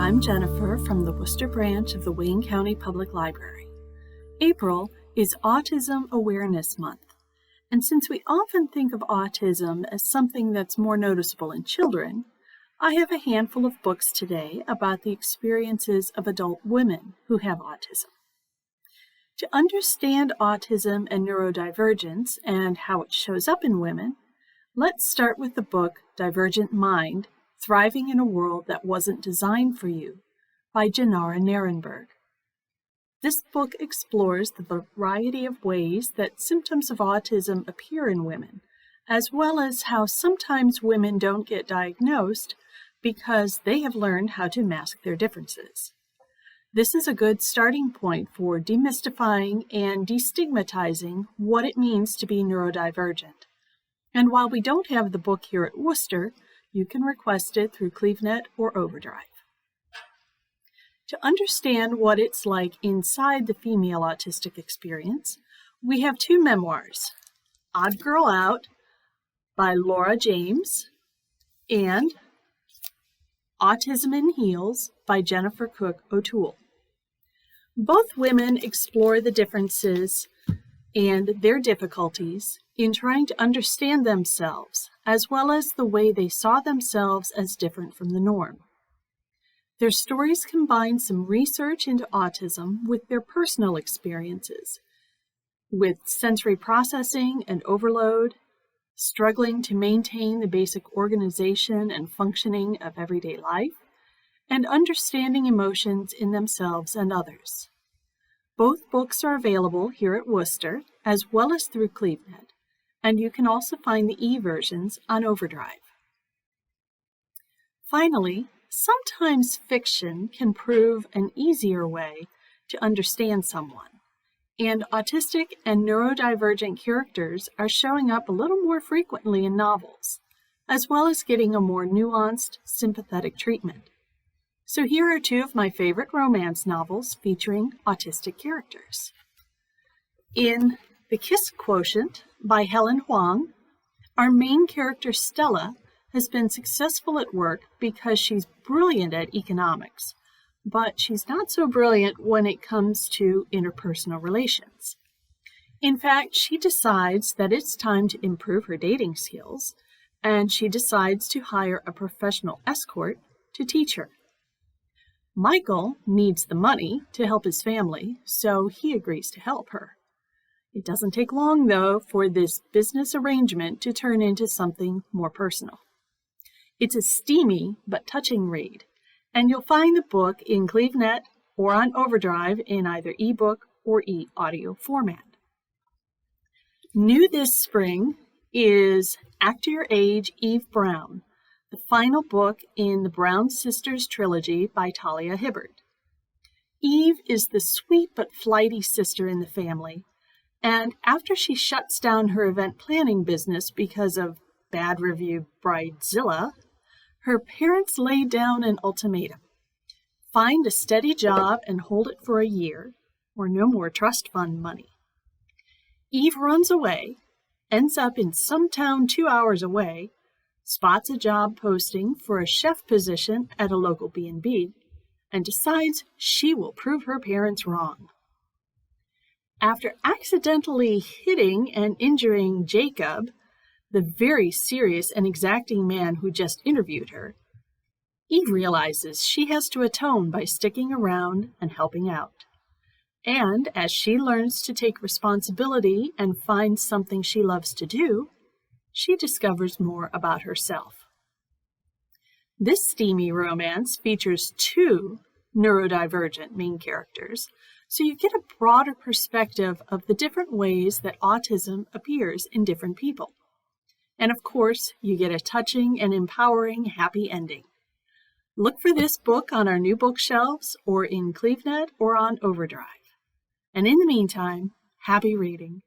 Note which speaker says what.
Speaker 1: I'm Jennifer from the Worcester branch of the Wayne County Public Library. April is Autism Awareness Month, and since we often think of autism as something that's more noticeable in children, I have a handful of books today about the experiences of adult women who have autism. To understand autism and neurodivergence and how it shows up in women, let's start with the book Divergent Mind, Thriving in a World That Wasn't Designed for You by Jenara Nerenberg. This book explores the variety of ways that symptoms of autism appear in women, as well as how sometimes women don't get diagnosed because they have learned how to mask their differences. This is a good starting point for demystifying and destigmatizing what it means to be neurodivergent. And while we don't have the book here at Worcester, you can request it through CleveNet or Overdrive. To understand what it's like inside the female autistic experience, we have two memoirs, Odd Girl Out by Laura James and Autism in Heels by Jennifer Cook O'Toole. Both women explore the differences and their difficulties in trying to understand themselves, as well as the way they saw themselves as different from the norm. Their stories combine some research into autism with their personal experiences, with sensory processing and overload, struggling to maintain the basic organization and functioning of everyday life, and understanding emotions in themselves and others. Both books are available here at Worcester, as well as through CleveNet, and you can also find the e-versions on Overdrive. Finally, sometimes fiction can prove an easier way to understand someone, and autistic and neurodivergent characters are showing up a little more frequently in novels, as well as getting a more nuanced, sympathetic treatment. So here are two of my favorite romance novels featuring autistic characters. In The Kiss Quotient by Helen Hoang, our main character Stella has been successful at work because she's brilliant at economics, but she's not so brilliant when it comes to interpersonal relations. In fact, she decides that it's time to improve her dating skills, and she decides to hire a professional escort to teach her. Michael needs the money to help his family, so he agrees to help her. It doesn't take long, though, for this business arrangement to turn into something more personal. It's a steamy but touching read, and you'll find the book in CleveNet or on Overdrive in either ebook or e-audio format. New this spring is Act Your Age, Eve Brown, the final book in the Brown Sisters trilogy by Talia Hibbert. Eve is the sweet but flighty sister in the family, and after she shuts down her event planning business because of bad review Bridezilla, her parents lay down an ultimatum. Find a steady job and hold it for a year, or no more trust fund money. Eve runs away, ends up in some town 2 hours away, spots a job posting for a chef position at a local B&B, and decides she will prove her parents wrong. After accidentally hitting and injuring Jacob, the very serious and exacting man who just interviewed her, Eve realizes she has to atone by sticking around and helping out. And as she learns to take responsibility and find something she loves to do, she discovers more about herself. This steamy romance features two neurodivergent main characters, so you get a broader perspective of the different ways that autism appears in different people. And of course, you get a touching and empowering happy ending. Look for this book on our new bookshelves or in CleveNet or on Overdrive. And in the meantime, happy reading.